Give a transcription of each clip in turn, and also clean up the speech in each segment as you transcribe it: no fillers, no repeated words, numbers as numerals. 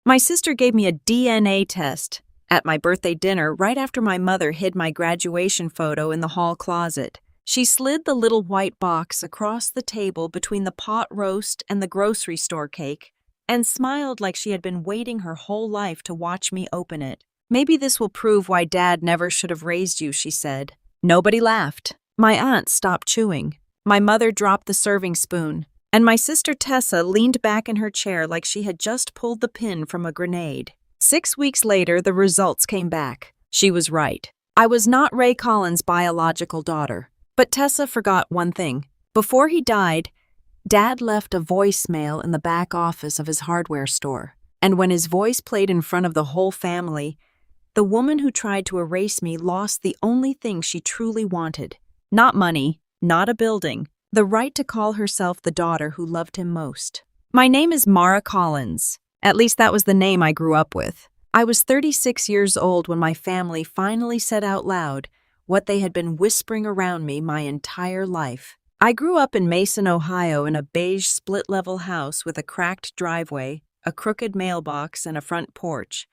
My sister gave me a DNA test at my birthday dinner right after my mother hid my graduation photo in the hall closet. She slid the little white box across the table between the pot roast and the grocery store cake and smiled like she had been waiting her whole life to watch me open it. "Maybe this will prove why Dad never should have raised you," she said. Nobody laughed. My aunt stopped chewing. My mother dropped the serving spoon, and my sister Tessa leaned back in her chair like she had just pulled the pin from a grenade. 6 weeks later, the results came back. She was right. I was not Ray Collins' biological daughter. But Tessa forgot one thing. Before he died, Dad left a voicemail in the back office of his hardware store. And when his voice played in front of the whole family, the woman who tried to erase me lost the only thing she truly wanted. Not money, not a building, the right to call herself the daughter who loved him most. My name is Mara Collins. At least that was the name I grew up with. I was 36 years old when my family finally said out loud what they had been whispering around me my entire life. I grew up in Mason, Ohio in a beige split-level house with a cracked driveway, a crooked mailbox, and a front porch.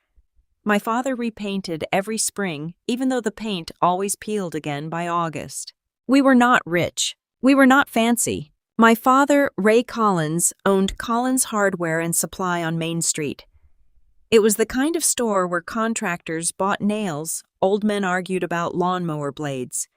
My father repainted every spring, even though the paint always peeled again by August. We were not rich. We were not fancy. My father, Ray Collins, owned Collins Hardware and Supply on Main Street. It was the kind of store where contractors bought nails, old men argued about lawnmower blades,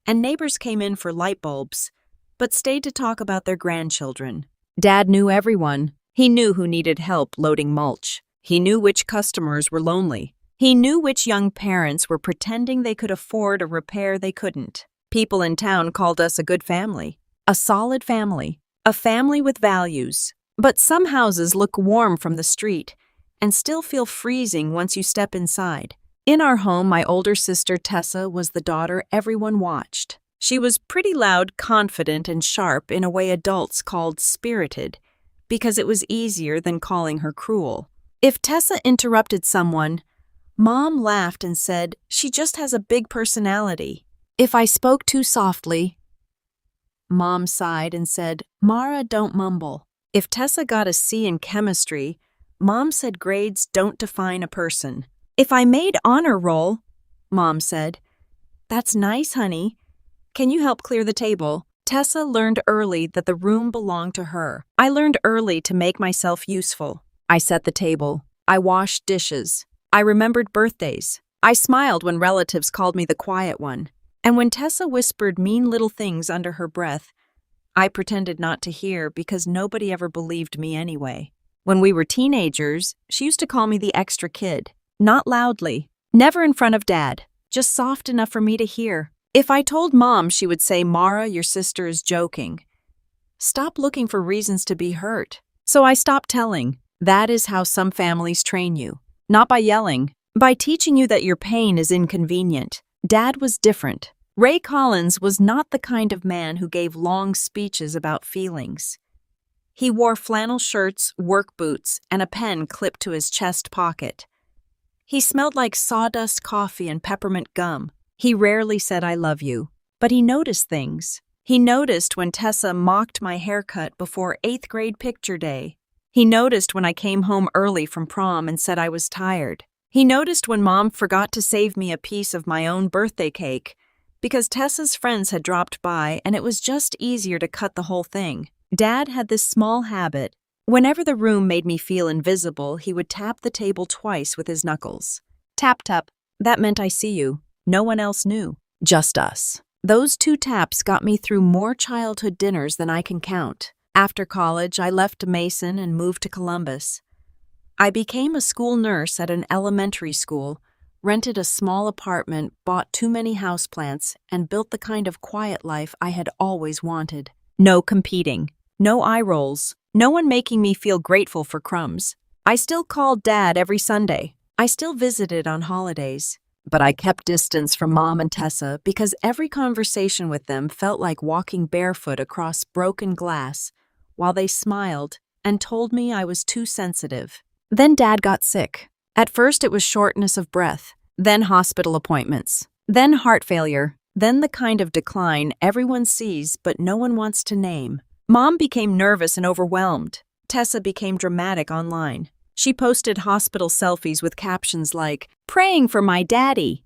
and neighbors came in for light bulbs, but stayed to talk about their grandchildren. Dad knew everyone. He knew who needed help loading mulch. He knew which customers were lonely. He knew which young parents were pretending they could afford a repair they couldn't. People in town called us a good family, a solid family, a family with values. But some houses look warm from the street and still feel freezing once you step inside. In our home, my older sister Tessa was the daughter everyone watched. She was pretty loud, confident, and sharp in a way adults called spirited, because it was easier than calling her cruel. If Tessa interrupted someone, Mom laughed and said, "She just has a big personality." If I spoke too softly, Mom sighed and said, "Mara, don't mumble." If Tessa got a C in chemistry, Mom said grades don't define a person. If I made honor roll, Mom said, "That's nice, honey. Can you help clear the table?" Tessa learned early that the room belonged to her. I learned early to make myself useful. I set the table. I washed dishes. I remembered birthdays. I smiled when relatives called me the quiet one. And when Tessa whispered mean little things under her breath, I pretended not to hear because nobody ever believed me anyway. When we were teenagers, she used to call me the extra kid. Not loudly, never in front of Dad, just soft enough for me to hear. If I told Mom, she would say, "Mara, your sister is joking. Stop looking for reasons to be hurt." So I stopped telling. That is how some families train you. Not by yelling, by teaching you that your pain is inconvenient. Dad was different. Ray Collins was not the kind of man who gave long speeches about feelings. He wore flannel shirts, work boots, and a pen clipped to his chest pocket. He smelled like sawdust coffee and peppermint gum. He rarely said "I love you," but he noticed things. He noticed when Tessa mocked my haircut before 8th grade picture day. He noticed when I came home early from prom and said I was tired. He noticed when Mom forgot to save me a piece of my own birthday cake because Tessa's friends had dropped by and it was just easier to cut the whole thing. Dad had this small habit. Whenever the room made me feel invisible, he would tap the table twice with his knuckles. Tap, tap. That meant I see you. No one else knew. Just us. Those 2 taps got me through more childhood dinners than I can count. After college, I left Mason and moved to Columbus. I became a school nurse at an elementary school, rented a small apartment, bought too many houseplants, and built the kind of quiet life I had always wanted. No competing. No eye rolls. No one making me feel grateful for crumbs. I still called Dad every Sunday. I still visited on holidays. But I kept distance from Mom and Tessa because every conversation with them felt like walking barefoot across broken glass while they smiled and told me I was too sensitive. Then Dad got sick. At first it was shortness of breath, then hospital appointments, then heart failure, then the kind of decline everyone sees but no one wants to name. Mom became nervous and overwhelmed. Tessa became dramatic online. She posted hospital selfies with captions like, "Praying for my daddy."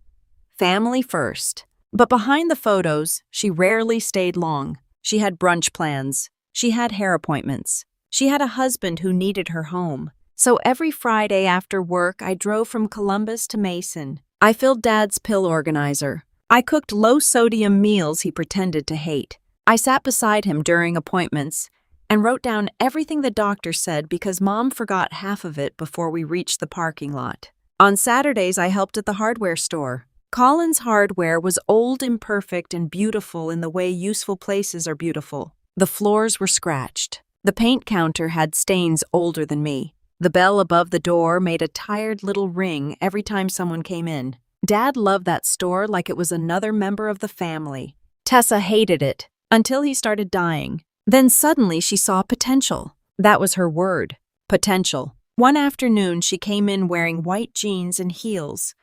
Family first. But behind the photos, she rarely stayed long. She had brunch plans. She had hair appointments. She had a husband who needed her home. So every Friday after work, I drove from Columbus to Mason. I filled Dad's pill organizer. I cooked low-sodium meals he pretended to hate. I sat beside him during appointments and wrote down everything the doctor said because Mom forgot half of it before we reached the parking lot. On Saturdays, I helped at the hardware store. Collins Hardware was old, imperfect, and beautiful in the way useful places are beautiful. The floors were scratched. The paint counter had stains older than me. The bell above the door made a tired little ring every time someone came in. Dad loved that store like it was another member of the family. Tessa hated it until he started dying. Then suddenly she saw potential. That was her word, potential. One afternoon she came in wearing white jeans and heels,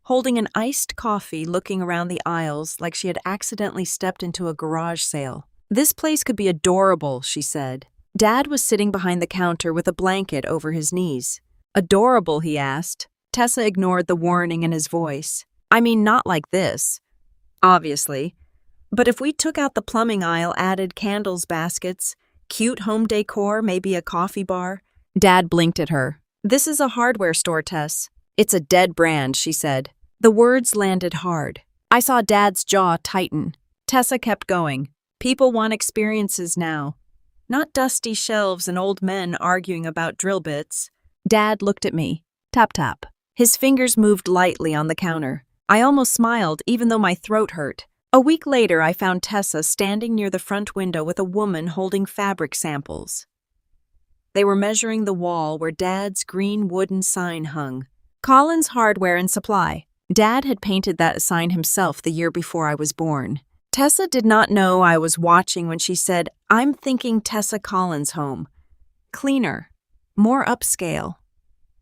holding an iced coffee, looking around the aisles like she had accidentally stepped into a garage sale. "This place could be adorable," she said. Dad was sitting behind the counter with a blanket over his knees. "Adorable?" he asked. Tessa ignored the warning in his voice. "I mean, not like this. Obviously. But if we took out the plumbing aisle, added candles, baskets, cute home decor, maybe a coffee bar." Dad blinked at her. "This is a hardware store, Tess. It's a dead brand," she said. The words landed hard. I saw Dad's jaw tighten. Tessa kept going. "People want experiences now. Not dusty shelves and old men arguing about drill bits." Dad looked at me. Tap, tap. His fingers moved lightly on the counter. I almost smiled, even though my throat hurt. A week later, I found Tessa standing near the front window with a woman holding fabric samples. They were measuring the wall where Dad's green wooden sign hung. Collins Hardware and Supply. Dad had painted that sign himself the year before I was born. Tessa did not know I was watching when she said, "I'm thinking Tessa Collins' home. Cleaner. More upscale.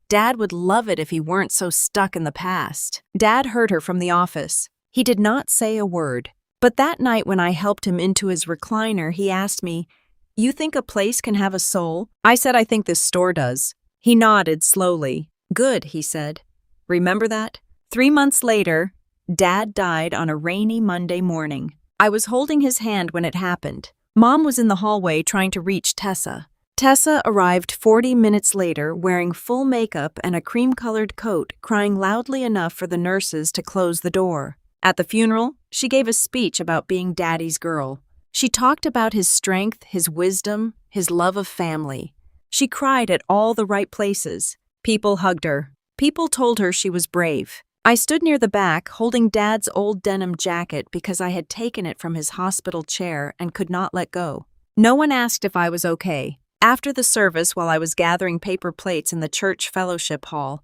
Dad would love it if he weren't so stuck in the past." Dad heard her from the office. He did not say a word. But that night when I helped him into his recliner, he asked me, "You think a place can have a soul?" I said, "I think this store does." He nodded slowly. "Good," he said. "Remember that?" 3 months later, Dad died on a rainy Monday morning. I was holding his hand when it happened. Mom was in the hallway trying to reach Tessa. Tessa arrived 40 minutes later wearing full makeup and a cream-colored coat, crying loudly enough for the nurses to close the door. At the funeral, she gave a speech about being Daddy's girl. She talked about his strength, his wisdom, his love of family. She cried at all the right places. People hugged her. People told her she was brave. I stood near the back, holding Dad's old denim jacket because I had taken it from his hospital chair and could not let go. No one asked if I was okay. After the service, while I was gathering paper plates in the church fellowship hall,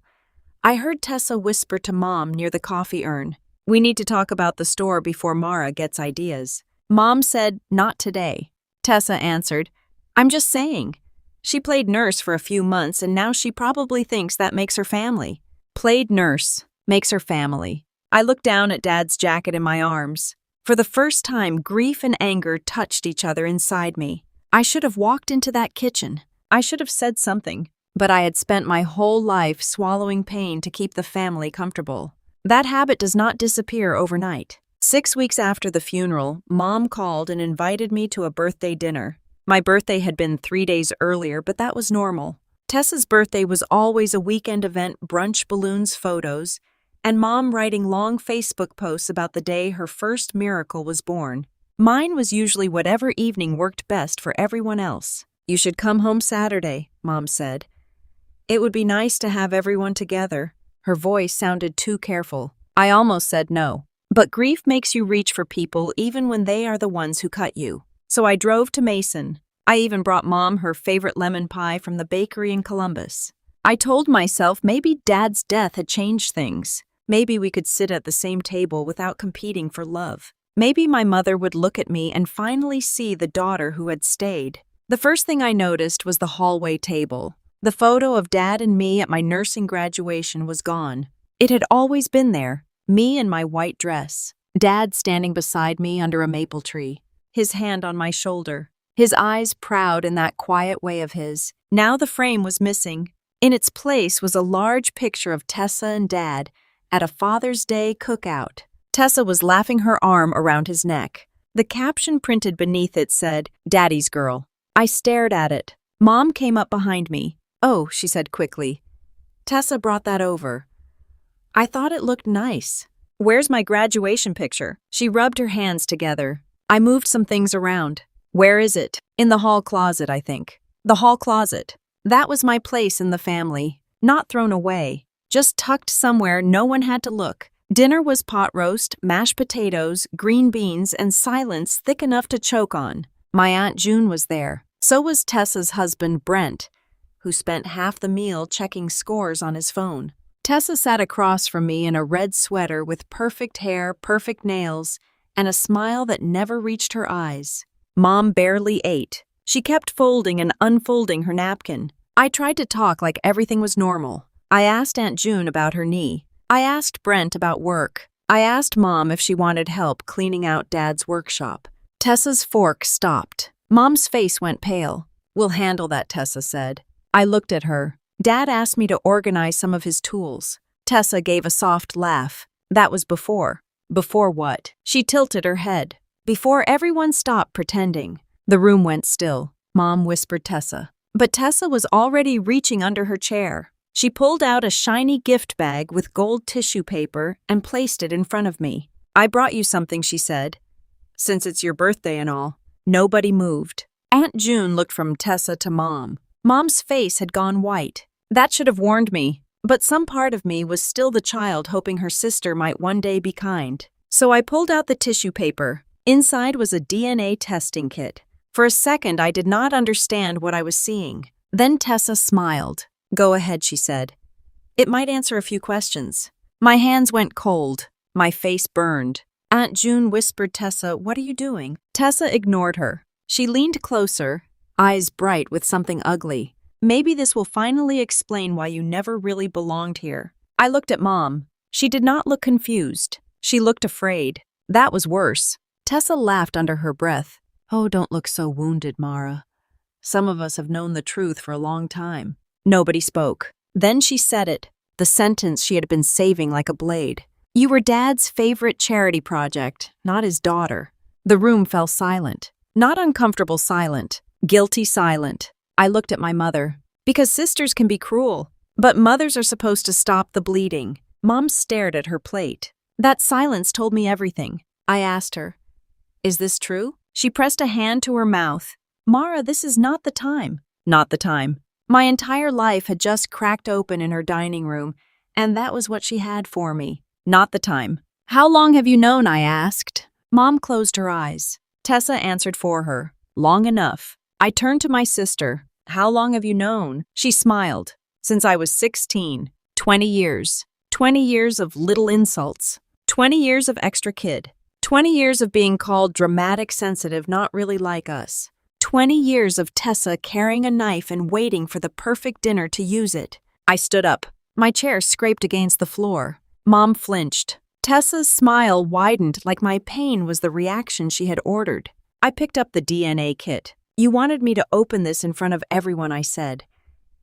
I heard Tessa whisper to Mom near the coffee urn, "We need to talk about the store before Mara gets ideas." Mom said, "Not today." Tessa answered, "I'm just saying. She played nurse for a few months and now she probably thinks that makes her family." Played nurse. Makes her family. I looked down at Dad's jacket in my arms. For the first time, grief and anger touched each other inside me. I should have walked into that kitchen. I should have said something. But I had spent my whole life swallowing pain to keep the family comfortable. That habit does not disappear overnight. 6 weeks after the funeral, Mom called and invited me to a birthday dinner. My birthday had been 3 days earlier, but that was normal. Tessa's birthday was always a weekend event, brunch, balloons, photos, and Mom writing long Facebook posts about the day her first miracle was born. Mine was usually whatever evening worked best for everyone else. "You should come home Saturday," Mom said. "It would be nice to have everyone together." Her voice sounded too careful. I almost said no. But grief makes you reach for people even when they are the ones who cut you. So I drove to Mason. I even brought Mom her favorite lemon pie from the bakery in Columbus. I told myself maybe Dad's death had changed things. Maybe we could sit at the same table without competing for love. Maybe my mother would look at me and finally see the daughter who had stayed. The first thing I noticed was the hallway table. The photo of Dad and me at my nursing graduation was gone. It had always been there, me in my white dress. Dad standing beside me under a maple tree, his hand on my shoulder, his eyes proud in that quiet way of his. Now the frame was missing. In its place was a large picture of Tessa and Dad at a Father's Day cookout. Tessa was laughing her arm around his neck. The caption printed beneath it said, "Daddy's girl." I stared at it. Mom came up behind me. "Oh," she said quickly. "Tessa brought that over. I thought it looked nice." "Where's my graduation picture?" She rubbed her hands together. I moved some things around. "Where is it?" "In the hall closet, I think." The hall closet. That was my place in the family. Not thrown away. Just tucked somewhere no one had to look. Dinner was pot roast, mashed potatoes, green beans, and silence thick enough to choke on. My Aunt June was there. So was Tessa's husband, Brent, who spent half the meal checking scores on his phone. Tessa sat across from me in a red sweater with perfect hair, perfect nails, and a smile that never reached her eyes. Mom barely ate. She kept folding and unfolding her napkin. I tried to talk like everything was normal. I asked Aunt June about her knee. I asked Brent about work. I asked Mom if she wanted help cleaning out Dad's workshop. Tessa's fork stopped. Mom's face went pale. "We'll handle that," Tessa said. I looked at her. Dad asked me to organize some of his tools. Tessa gave a soft laugh. That was before. Before what? She tilted her head. Before everyone stopped pretending. The room went still. Mom whispered Tessa. But Tessa was already reaching under her chair. She pulled out a shiny gift bag with gold tissue paper and placed it in front of me. "I brought you something," she said. "Since it's your birthday and all." Nobody moved. Aunt June looked from Tessa to Mom. Mom's face had gone white. That should have warned me. But some part of me was still the child hoping her sister might one day be kind. So I pulled out the tissue paper. Inside was a DNA testing kit. For a second, I did not understand what I was seeing. Then Tessa smiled. "Go ahead," she said. "It might answer a few questions." My hands went cold. My face burned. Aunt June whispered, "Tessa, what are you doing?" Tessa ignored her. She leaned closer, eyes bright with something ugly. "Maybe this will finally explain why you never really belonged here." I looked at Mom. She did not look confused. She looked afraid. That was worse. Tessa laughed under her breath. "Oh, don't look so wounded, Mara. Some of us have known the truth for a long time." Nobody spoke. Then she said it, the sentence she had been saving like a blade. "You were Dad's favorite charity project, not his daughter." The room fell silent. Not uncomfortable silent, guilty silent. I looked at my mother. Because sisters can be cruel, but mothers are supposed to stop the bleeding. Mom stared at her plate. That silence told me everything. I asked her, "Is this true?" She pressed a hand to her mouth. "Mara, this is not the time." Not the time. My entire life had just cracked open in her dining room, and that was what she had for me. Not the time. "How long have you known?" I asked. Mom closed her eyes. Tessa answered for her. "Long enough." I turned to my sister. "How long have you known?" She smiled. "Since I was 16. 20 years. 20 years of little insults. 20 years of extra kid. 20 years of being called dramatic sensitive, not really like us. 20 years of Tessa carrying a knife and waiting for the perfect dinner to use it." I stood up. My chair scraped against the floor. Mom flinched. Tessa's smile widened like my pain was the reaction she had ordered. I picked up the DNA kit. "You wanted me to open this in front of everyone," I said.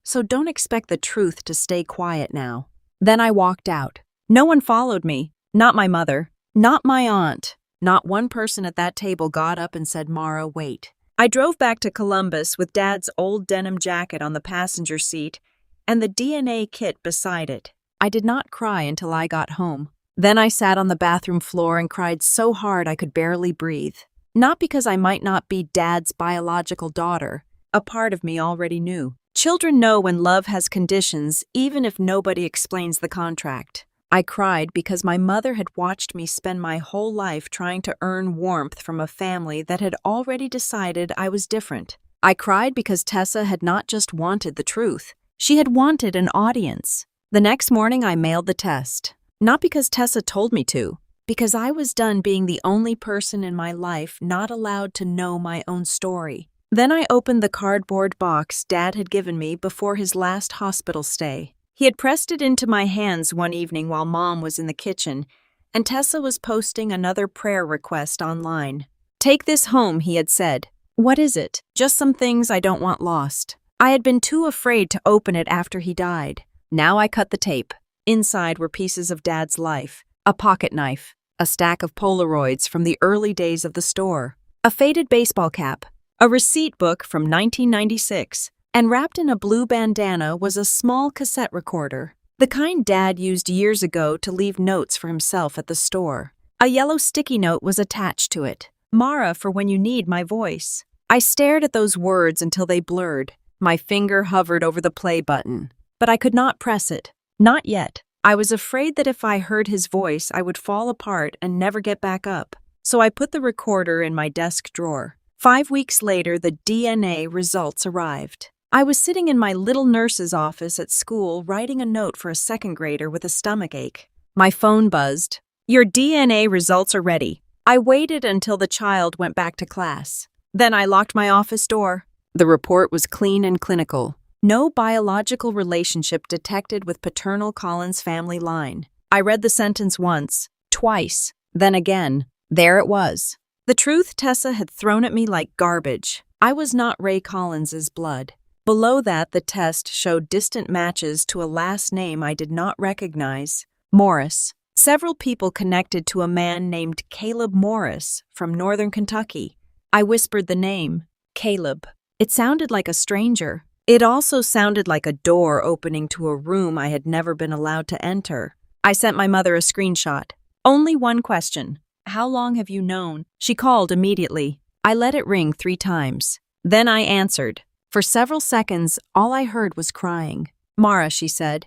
"So don't expect the truth to stay quiet now." Then I walked out. No one followed me. Not my mother. Not my aunt. Not one person at that table got up and said, "Mara, wait." I drove back to Columbus with Dad's old denim jacket on the passenger seat and the DNA kit beside it. I did not cry until I got home. Then I sat on the bathroom floor and cried so hard I could barely breathe. Not because I might not be Dad's biological daughter. A part of me already knew. Children know when love has conditions, even if nobody explains the contract. I cried because my mother had watched me spend my whole life trying to earn warmth from a family that had already decided I was different. I cried because Tessa had not just wanted the truth. She had wanted an audience. The next morning I mailed the test. Not because Tessa told me to, because I was done being the only person in my life not allowed to know my own story. Then I opened the cardboard box Dad had given me before his last hospital stay. He had pressed it into my hands one evening while Mom was in the kitchen, and Tessa was posting another prayer request online. "Take this home," he had said. "What is it?" "Just some things I don't want lost." I had been too afraid to open it after he died. Now I cut the tape. Inside were pieces of Dad's life, a pocket knife, a stack of Polaroids from the early days of the store, a faded baseball cap, a receipt book from 1996, and wrapped in a blue bandana was a small cassette recorder, the kind Dad used years ago to leave notes for himself at the store. A yellow sticky note was attached to it. Mara, for when you need my voice. I stared at those words until they blurred. My finger hovered over the play button, but I could not press it. Not yet. I was afraid that if I heard his voice, I would fall apart and never get back up. So I put the recorder in my desk drawer. 5 weeks later, the DNA results arrived. I was sitting in my little nurse's office at school writing a note for a second grader with a stomachache. My phone buzzed. Your DNA results are ready. I waited until the child went back to class. Then I locked my office door. The report was clean and clinical. No biological relationship detected with paternal Collins family line. I read the sentence once, twice, then again. There it was. The truth Tessa had thrown at me like garbage. I was not Ray Collins's blood. Below that, the test showed distant matches to a last name I did not recognize, Morris. Several people connected to a man named Caleb Morris from northern Kentucky. I whispered the name, Caleb. It sounded like a stranger. It also sounded like a door opening to a room I had never been allowed to enter. I sent my mother a screenshot. Only one question. How long have you known? She called immediately. I let it ring 3 times. Then I answered. For several seconds, all I heard was crying. Mara, she said,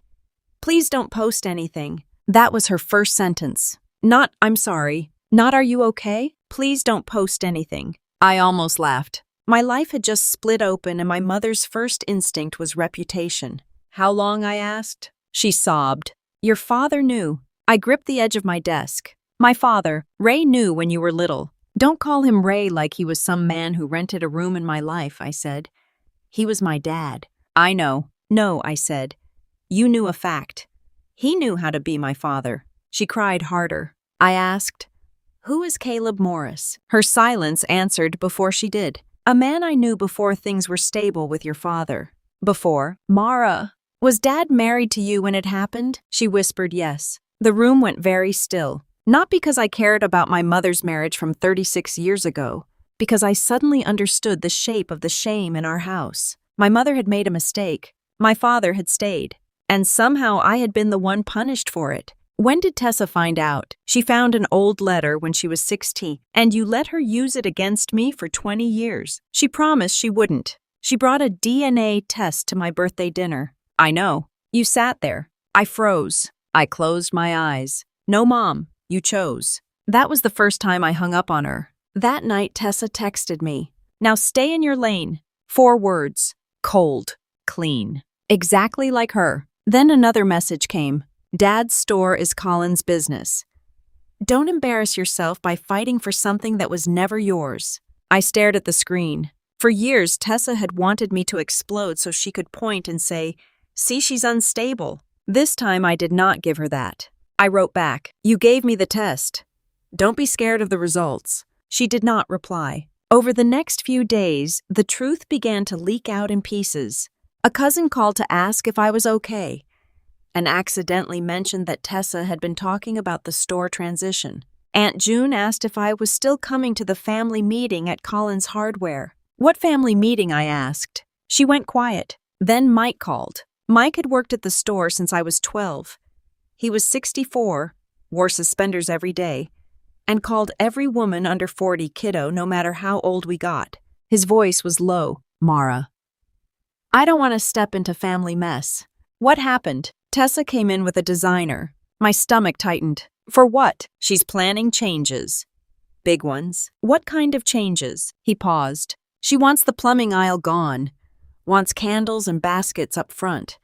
please don't post anything. That was her first sentence. Not, I'm sorry. Not, are you okay? Please don't post anything. I almost laughed. My life had just split open and my mother's first instinct was reputation. How long, I asked? She sobbed. Your father knew. I gripped the edge of my desk. My father, Ray, knew when you were little. Don't call him Ray like he was some man who rented a room in my life, I said. He was my dad. I know. No, I said. You knew a fact. He knew how to be my father. She cried harder. I asked, who is Caleb Morris? Her silence answered before she did. A man I knew before things were stable with your father. Before. Mara. Was Dad married to you when it happened? She whispered yes. The room went very still. Not because I cared about my mother's marriage from 36 years ago, because I suddenly understood the shape of the shame in our house. My mother had made a mistake. My father had stayed. And somehow I had been the one punished for it. When did Tessa find out? She found an old letter when she was 16, and you let her use it against me for 20 years. She promised she wouldn't. She brought a DNA test to my birthday dinner. I know. You sat there. I froze. I closed my eyes. No, Mom, you chose. That was the first time I hung up on her. That night, Tessa texted me. Now stay in your lane. 4 words. Cold. Clean. Exactly like her. Then another message came. Dad's store is Collins' business. Don't embarrass yourself by fighting for something that was never yours. I stared at the screen. For years, Tessa had wanted me to explode so she could point and say, see, she's unstable. This time I did not give her that. I wrote back, you gave me the test. Don't be scared of the results. She did not reply. Over the next few days, the truth began to leak out in pieces. A cousin called to ask if I was okay, and accidentally mentioned that Tessa had been talking about the store transition. Aunt June asked if I was still coming to the family meeting at Collins Hardware. What family meeting? I asked. She went quiet. Then Mike called. Mike had worked at the store since I was 12. He was 64, wore suspenders every day, and called every woman under 40 kiddo no matter how old we got. His voice was low. Mara. I don't want to step into family mess. What happened? Tessa came in with a designer. My stomach tightened. For what? She's planning changes. Big ones. What kind of changes? He paused. She wants the plumbing aisle gone. Wants candles and baskets up front.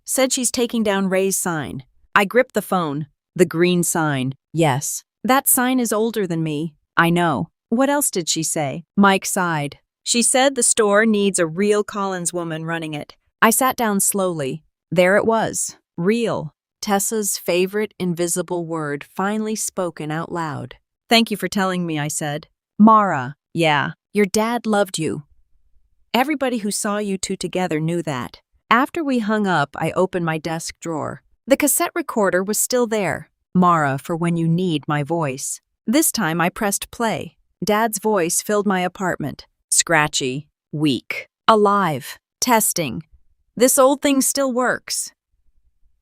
Said she's taking down Ray's sign. I gripped the phone. The green sign. Yes. That sign is older than me. I know. What else did she say? Mike sighed. She said the store needs a real Collins woman running it. I sat down slowly. There it was. Real. Tessa's favorite invisible word finally spoken out loud. Thank you for telling me, I said. Mara. Yeah. Your dad loved you. Everybody who saw you two together knew that. After we hung up, I opened my desk drawer. The cassette recorder was still there. Mara, for when you need my voice. This time I pressed play. Dad's voice filled my apartment. Scratchy, weak, alive, testing. This old thing still works.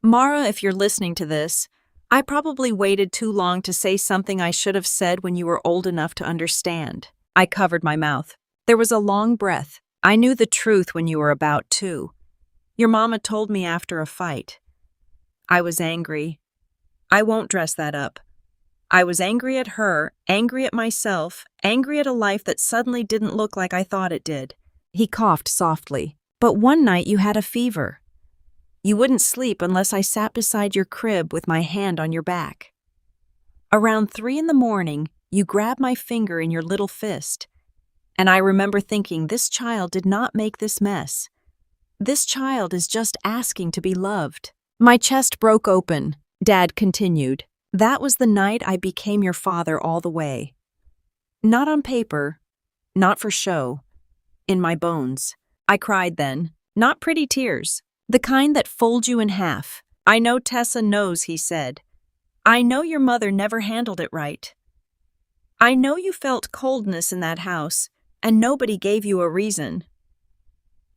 Mara, if you're listening to this, I probably waited too long to say something I should have said when you were old enough to understand. I covered my mouth. There was a long breath. I knew the truth when you were about 2. Your mama told me after a fight. I was angry. I won't dress that up. I was angry at her, angry at myself, angry at a life that suddenly didn't look like I thought it did. He coughed softly. But one night you had a fever. You wouldn't sleep unless I sat beside your crib with my hand on your back. Around 3 a.m, you grabbed my finger in your little fist. And I remember thinking, this child did not make this mess. This child is just asking to be loved. My chest broke open. Dad continued. That was the night I became your father all the way. Not on paper, not for show, in my bones. I cried then, not pretty tears, the kind that fold you in half. I know Tessa knows, he said. I know your mother never handled it right. I know you felt coldness in that house, and nobody gave you a reason.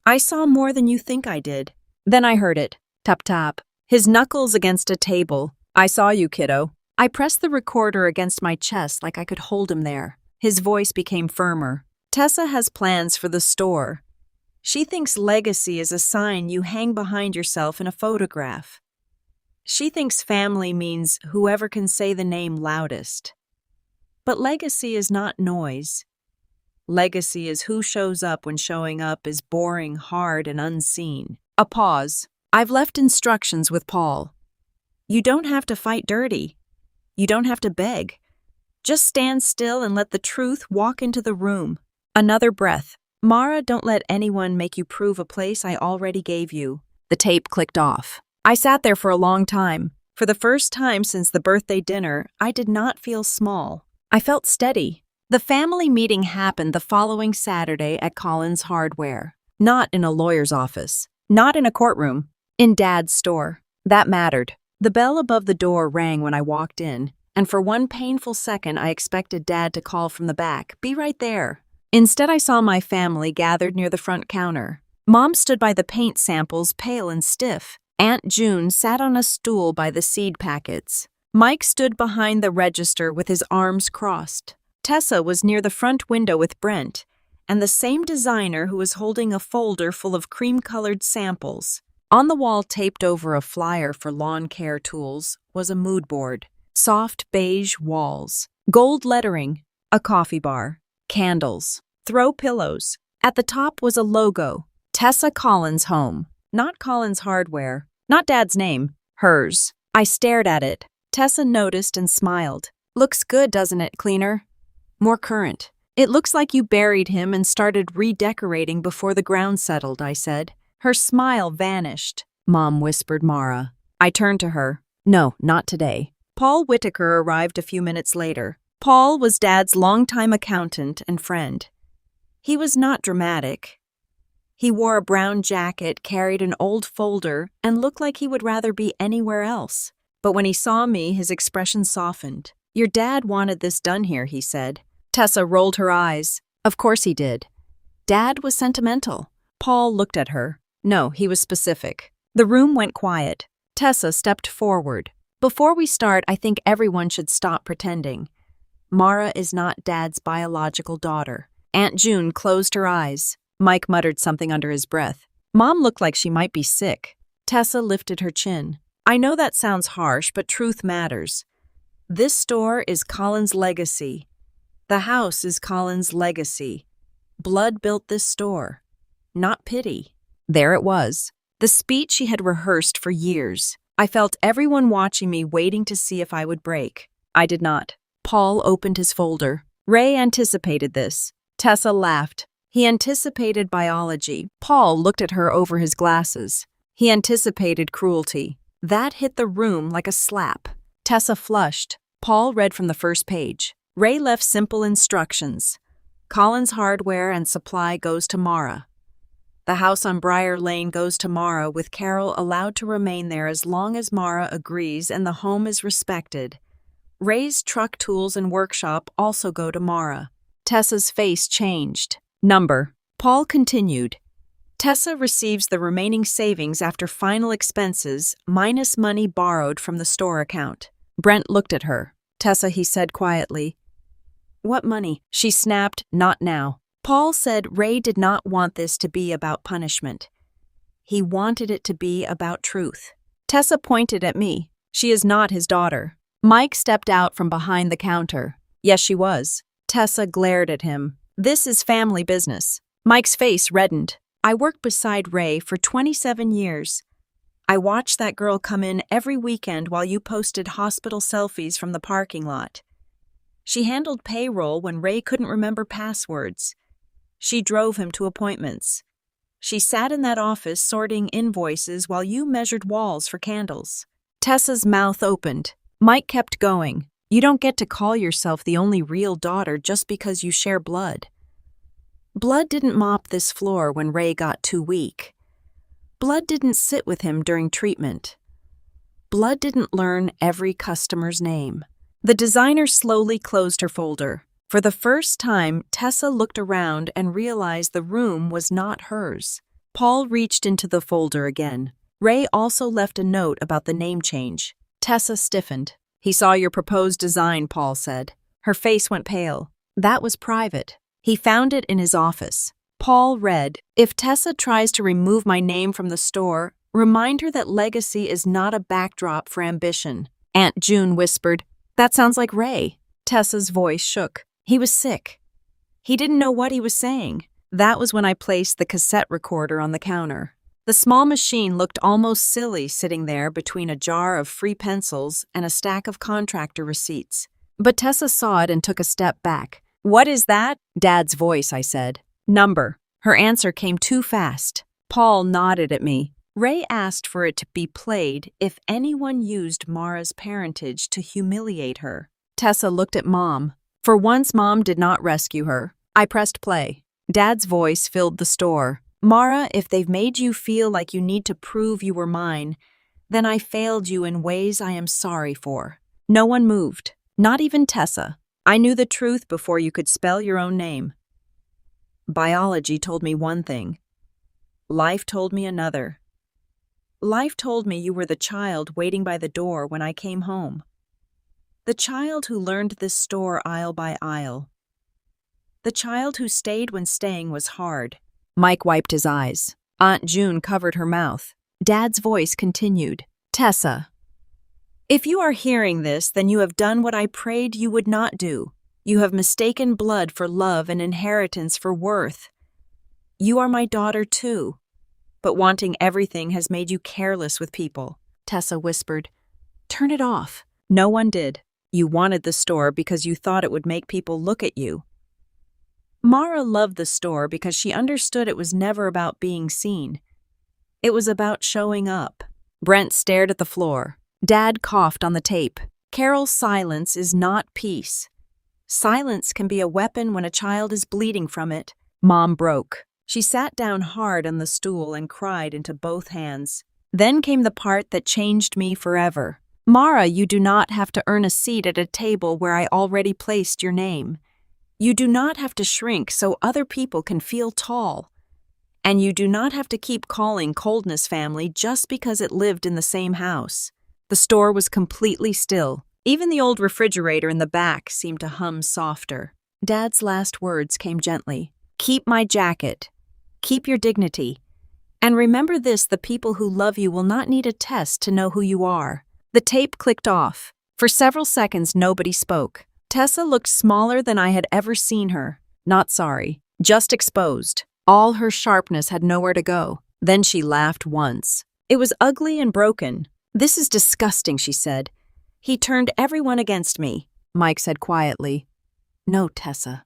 I saw more than you think I did. Then I heard it, tap tap, his knuckles against a table. I saw you, kiddo. I pressed the recorder against my chest like I could hold him there. His voice became firmer. Tessa has plans for the store. She thinks legacy is a sign you hang behind yourself in a photograph. She thinks family means whoever can say the name loudest. But legacy is not noise. Legacy is who shows up when showing up is boring, hard, and unseen. A pause. I've left instructions with Paul. You don't have to fight dirty. You don't have to beg. Just stand still and let the truth walk into the room. Another breath. Mara, don't let anyone make you prove a place I already gave you. The tape clicked off. I sat there for a long time. For the first time since the birthday dinner, I did not feel small. I felt steady. The family meeting happened the following Saturday at Collins Hardware. Not in a lawyer's office. Not in a courtroom. In Dad's store. That mattered. The bell above the door rang when I walked in, and for one painful second I expected Dad to call from the back, "Be right there." Instead, I saw my family gathered near the front counter. Mom stood by the paint samples, pale and stiff. Aunt June sat on a stool by the seed packets. Mike stood behind the register with his arms crossed. Tessa was near the front window with Brent, and the same designer who was holding a folder full of cream-colored samples. On the wall, taped over a flyer for lawn care tools, was a mood board. Soft beige walls, gold lettering, a coffee bar, candles, throw pillows. At the top was a logo, Tessa Collins Home. Not Collins Hardware, not Dad's name, hers. I stared at it. Tessa noticed and smiled. Looks good, doesn't it, cleaner? More current. It looks like you buried him and started redecorating before the ground settled, I said. Her smile vanished. Mom whispered Mara. I turned to her. No, not today. Paul Whitaker arrived a few minutes later. Paul was Dad's longtime accountant and friend. He was not dramatic. He wore a brown jacket, carried an old folder, and looked like he would rather be anywhere else. But when he saw me, his expression softened. Your dad wanted this done here, he said. Tessa rolled her eyes. Of course he did. Dad was sentimental. Paul looked at her. No, he was specific. The room went quiet. Tessa stepped forward. Before we start, I think everyone should stop pretending. Mara is not Dad's biological daughter. Aunt June closed her eyes. Mike muttered something under his breath. Mom looked like she might be sick. Tessa lifted her chin. I know that sounds harsh, but truth matters. This store is Collins' legacy. The house is Collins' legacy. Blood built this store, not pity. There it was, the speech she had rehearsed for years. I felt everyone watching me, waiting to see if I would break. I did not. Paul opened his folder. Ray anticipated this. Tessa laughed. He anticipated biology. Paul looked at her over his glasses. He anticipated cruelty. That hit the room like a slap. Tessa flushed. Paul read from the first page. Ray left simple instructions. Collins Hardware and Supply goes to Mara. The house on Briar Lane goes to Mara, with Carol allowed to remain there as long as Mara agrees and the home is respected. Ray's truck tools and workshop also go to Mara. Tessa's face changed. Number. Paul continued. Tessa receives the remaining savings after final expenses, minus money borrowed from the store account. Brent looked at her. Tessa, he said quietly. What money? She snapped, not now. Paul said Ray did not want this to be about punishment. He wanted it to be about truth. Tessa pointed at me. She is not his daughter. Mike stepped out from behind the counter. Yes, she was. Tessa glared at him. This is family business. Mike's face reddened. I worked beside Ray for 27 years. I watched that girl come in every weekend while you posted hospital selfies from the parking lot. She handled payroll when Ray couldn't remember passwords. She drove him to appointments. She sat in that office sorting invoices while you measured walls for candles. Tessa's mouth opened. Mike kept going. You don't get to call yourself the only real daughter just because you share blood. Blood didn't mop this floor when Ray got too weak. Blood didn't sit with him during treatment. Blood didn't learn every customer's name. The designer slowly closed her folder. For the first time, Tessa looked around and realized the room was not hers. Paul reached into the folder again. Ray also left a note about the name change. Tessa stiffened. He saw your proposed design, Paul said. Her face went pale. That was private. He found it in his office. Paul read, If Tessa tries to remove my name from the store, remind her that legacy is not a backdrop for ambition. Aunt June whispered, That sounds like Ray. Tessa's voice shook. He was sick. He didn't know what he was saying. That was when I placed the cassette recorder on the counter. The small machine looked almost silly sitting there between a jar of free pencils and a stack of contractor receipts. But Tessa saw it and took a step back. What is that? Dad's voice, I said. Number. Her answer came too fast. Paul nodded at me. Ray asked for it to be played if anyone used Mara's parentage to humiliate her. Tessa looked at Mom. For once, Mom did not rescue her. I pressed play. Dad's voice filled the store. Mara, if they've made you feel like you need to prove you were mine, then I failed you in ways I am sorry for. No one moved. Not even Tessa. I knew the truth before you could spell your own name. Biology told me one thing. Life told me another. Life told me you were the child waiting by the door when I came home. The child who learned this store aisle by aisle. The child who stayed when staying was hard. Mike wiped his eyes. Aunt June covered her mouth. Dad's voice continued. Tessa. If you are hearing this, then you have done what I prayed you would not do. You have mistaken blood for love and inheritance for worth. You are my daughter too. But wanting everything has made you careless with people. Tessa whispered. Turn it off. No one did. You wanted the store because you thought it would make people look at you. Mara loved the store because she understood it was never about being seen. It was about showing up. Brent stared at the floor. Dad coughed on the tape. Carol's silence is not peace. Silence can be a weapon when a child is bleeding from it. Mom broke. She sat down hard on the stool and cried into both hands. Then came the part that changed me forever. Mara, you do not have to earn a seat at a table where I already placed your name. You do not have to shrink so other people can feel tall. And you do not have to keep calling Coldness family just because it lived in the same house. The store was completely still. Even the old refrigerator in the back seemed to hum softer. Dad's last words came gently. Keep my jacket. Keep your dignity. And remember this, the people who love you will not need a test to know who you are. The tape clicked off. For several seconds, nobody spoke. Tessa looked smaller than I had ever seen her. Not sorry, just exposed. All her sharpness had nowhere to go. Then she laughed once. It was ugly and broken. This is disgusting, she said. He turned everyone against me. Mike said quietly. No, Tessa.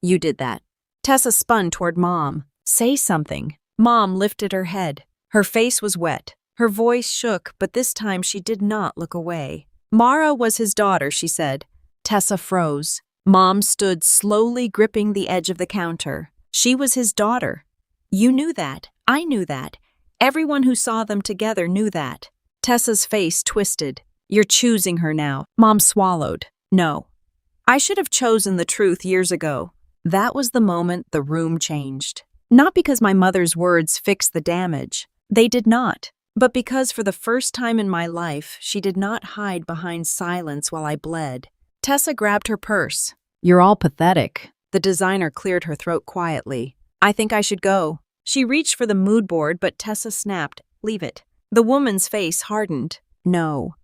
You did that. Tessa spun toward Mom. Say something. Mom lifted her head. Her face was wet. Her voice shook, but this time she did not look away. Mara was his daughter, she said. Tessa froze. Mom stood slowly gripping the edge of the counter. She was his daughter. You knew that. I knew that. Everyone who saw them together knew that. Tessa's face twisted. You're choosing her now. Mom swallowed. No. I should have chosen the truth years ago. That was the moment the room changed. Not because my mother's words fixed the damage. They did not. But because for the first time in my life, she did not hide behind silence while I bled. Tessa grabbed her purse. You're all pathetic. The designer cleared her throat quietly. I think I should go. She reached for the mood board, but Tessa snapped. Leave it. The woman's face hardened. No.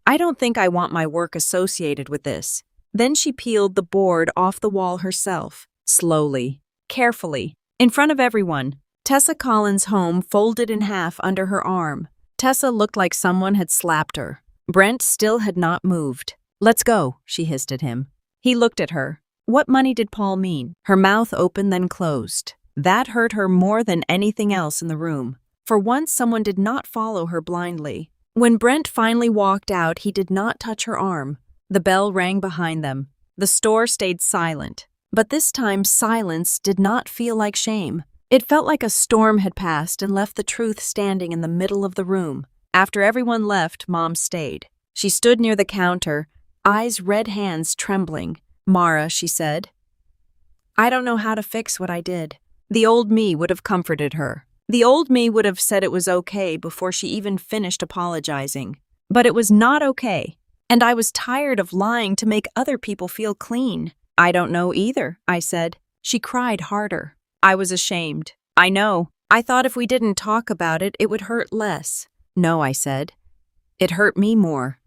I don't think I want my work associated with this. Then she peeled the board off the wall herself. Slowly. Carefully. In front of everyone. Tessa Collins' home folded in half under her arm. Tessa looked like someone had slapped her. Brent still had not moved. Let's go, she hissed at him. He looked at her. What money did Paul mean? Her mouth opened then closed. That hurt her more than anything else in the room. For once, someone did not follow her blindly. When Brent finally walked out, he did not touch her arm. The bell rang behind them. The store stayed silent. But this time, silence did not feel like shame. It felt like a storm had passed and left the truth standing in the middle of the room. After everyone left, Mom stayed. She stood near the counter, eyes red, hands trembling. Mara, she said, I don't know how to fix what I did. The old me would have comforted her. The old me would have said it was okay before she even finished apologizing. But it was not okay. And I was tired of lying to make other people feel clean. I don't know either, I said. She cried harder. I was ashamed. I know. I thought if we didn't talk about it, it would hurt less. No, I said. It hurt me more.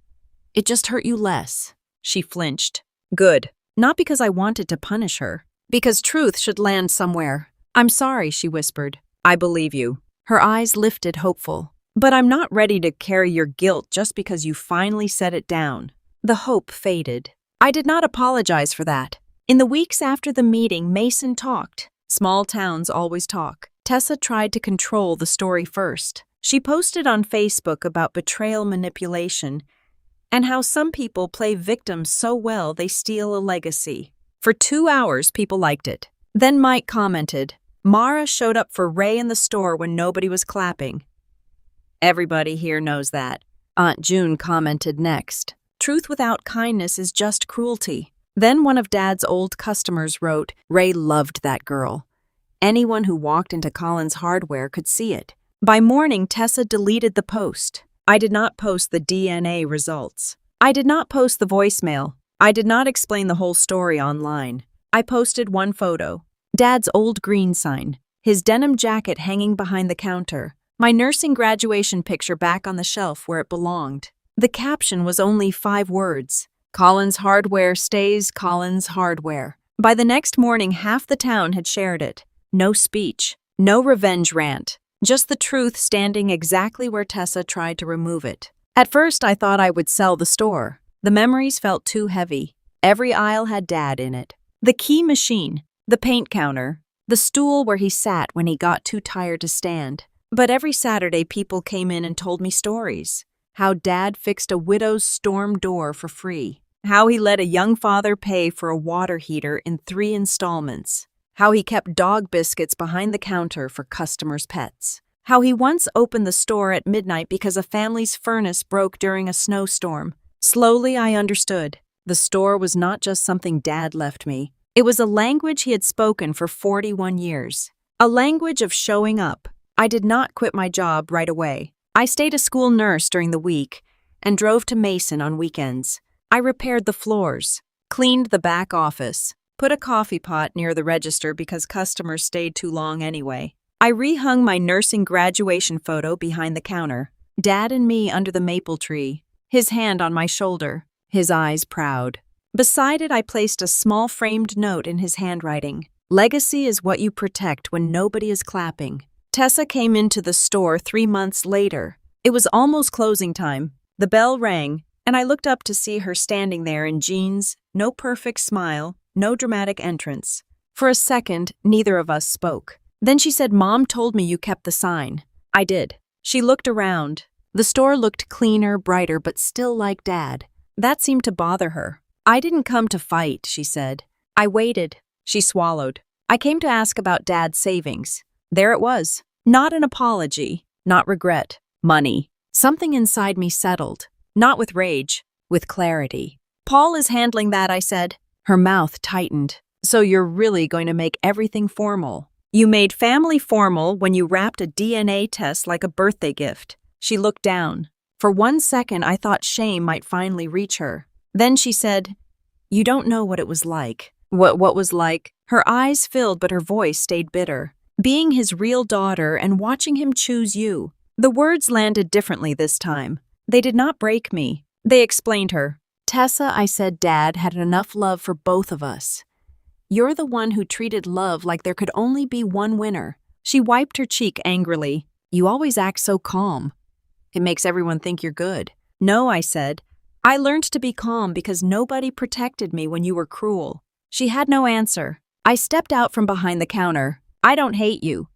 It just hurt you less. She flinched. Good. Not because I wanted to punish her. Because truth should land somewhere. I'm sorry, she whispered. I believe you. Her eyes lifted, hopeful. But I'm not ready to carry your guilt just because you finally set it down. The hope faded. I did not apologize for that. In the weeks after the meeting, Mason talked. Small towns always talk. Tessa tried to control the story first. She posted on Facebook about betrayal manipulation and how some people play victims so well they steal a legacy. For 2 hours, people liked it. Then Mike commented, Mara showed up for Ray in the store when nobody was clapping. Everybody here knows that. Aunt June commented next. Truth without kindness is just cruelty. Then one of Dad's old customers wrote, Ray loved that girl. Anyone who walked into Collins Hardware could see it. By morning, Tessa deleted the post. I did not post the DNA results. I did not post the voicemail. I did not explain the whole story online. I posted one photo. Dad's old green sign, his denim jacket hanging behind the counter, my nursing graduation picture back on the shelf where it belonged. The caption was only 5 words. Collins Hardware stays Collins Hardware. By the next morning, half the town had shared it. No speech, no revenge rant, just the truth standing exactly where Tessa tried to remove it. At first, I thought I would sell the store. The memories felt too heavy. Every aisle had Dad in it. The key machine, the paint counter, the stool where he sat when he got too tired to stand. But every Saturday, people came in and told me stories. How Dad fixed a widow's storm door for free. How he let a young father pay for a water heater in 3 installments. How he kept dog biscuits behind the counter for customers' pets. How he once opened the store at midnight because a family's furnace broke during a snowstorm. Slowly, I understood. The store was not just something Dad left me. It was a language he had spoken for 41 years. A language of showing up. I did not quit my job right away. I stayed a school nurse during the week and drove to Mason on weekends. I repaired the floors, cleaned the back office, put a coffee pot near the register because customers stayed too long anyway. I rehung my nursing graduation photo behind the counter. Dad and me under the maple tree, his hand on my shoulder, his eyes proud. Beside it, I placed a small framed note in his handwriting. Legacy is what you protect when nobody is clapping. Tessa came into the store 3 months later. It was almost closing time. The bell rang, and I looked up to see her standing there in jeans, no perfect smile, no dramatic entrance. For a second, neither of us spoke. Then she said, Mom told me you kept the sign. I did. She looked around. The store looked cleaner, brighter, but still like Dad. That seemed to bother her. I didn't come to fight, she said. I waited. She swallowed. I came to ask about Dad's savings. There it was. Not an apology, not regret, money. Something inside me settled, not with rage, with clarity. Paul is handling that, I said. Her mouth tightened. So you're really going to make everything formal. You made family formal when you wrapped a DNA test like a birthday gift. She looked down. For 1 second, I thought shame might finally reach her. Then she said, "You don't know what it was like." What was like? Her eyes filled, but her voice stayed bitter. Being his real daughter and watching him choose you. The words landed differently this time. They did not break me. They explained her. "Tessa," I said, "Dad had enough love for both of us. You're the one who treated love like there could only be one winner." She wiped her cheek angrily. "You always act so calm. It makes everyone think you're good." "No," I said. "I learned to be calm because nobody protected me when you were cruel." She had no answer. I stepped out from behind the counter. "I don't hate you,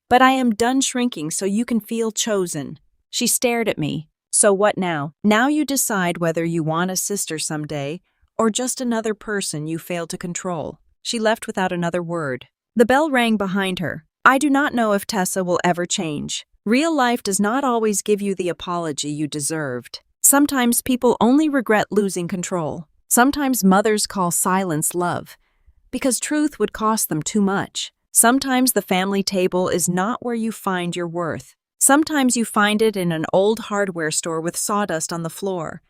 but I am done shrinking so you can feel chosen." She stared at me. "So what now? Now you decide whether you want a sister someday or just another person you failed to control." She left without another word. The bell rang behind her. I do not know if Tessa will ever change. Real life does not always give you the apology you deserved. Sometimes people only regret losing control. Sometimes mothers call silence love, because truth would cost them too much. Sometimes the family table is not where you find your worth. Sometimes you find it in an old hardware store with sawdust on the floor,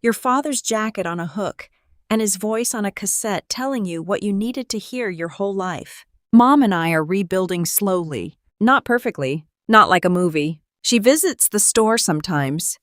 your father's jacket on a hook, and his voice on a cassette telling you what you needed to hear your whole life. Mom and I are rebuilding slowly, not perfectly, not like a movie. She visits the store sometimes.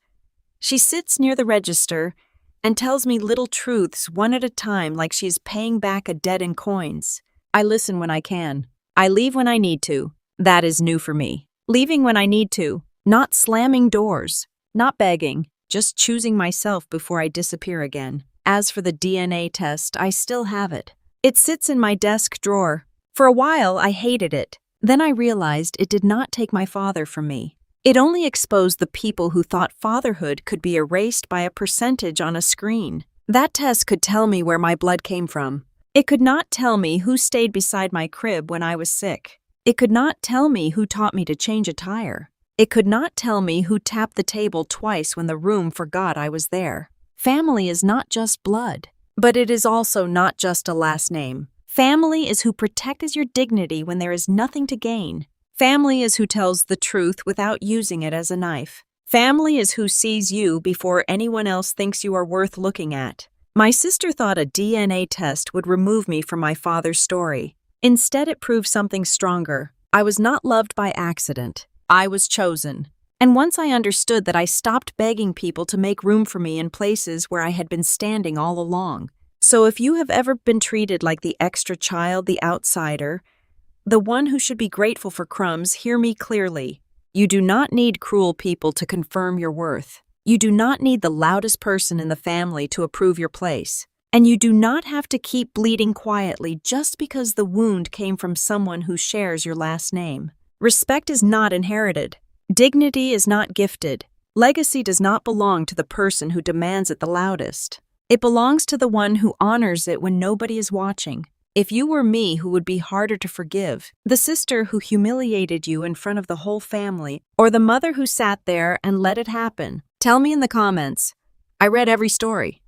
She sits near the register and tells me little truths one at a time like she's paying back a debt in coins. I listen when I can. I leave when I need to. That is new for me. Leaving when I need to. Not slamming doors. Not begging. Just choosing myself before I disappear again. As for the DNA test, I still have it. It sits in my desk drawer. For a while, I hated it. Then I realized it did not take my father from me. It only exposed the people who thought fatherhood could be erased by a percentage on a screen. That test could tell me where my blood came from. It could not tell me who stayed beside my crib when I was sick. It could not tell me who taught me to change a tire. It could not tell me who tapped the table twice when the room forgot I was there. Family is not just blood, but it is also not just a last name. Family is who protects your dignity when there is nothing to gain. Family is who tells the truth without using it as a knife. Family is who sees you before anyone else thinks you are worth looking at. My sister thought a DNA test would remove me from my father's story. Instead, it proved something stronger. I was not loved by accident. I was chosen. And once I understood that, I stopped begging people to make room for me in places where I had been standing all along. So if you have ever been treated like the extra child, the outsider, the one who should be grateful for crumbs, hear me clearly. You do not need cruel people to confirm your worth. You do not need the loudest person in the family to approve your place. And you do not have to keep bleeding quietly just because the wound came from someone who shares your last name. Respect is not inherited. Dignity is not gifted. Legacy does not belong to the person who demands it the loudest. It belongs to the one who honors it when nobody is watching. If you were me, who would be harder to forgive? The sister who humiliated you in front of the whole family, or the mother who sat there and let it happen? Tell me in the comments. I read every story.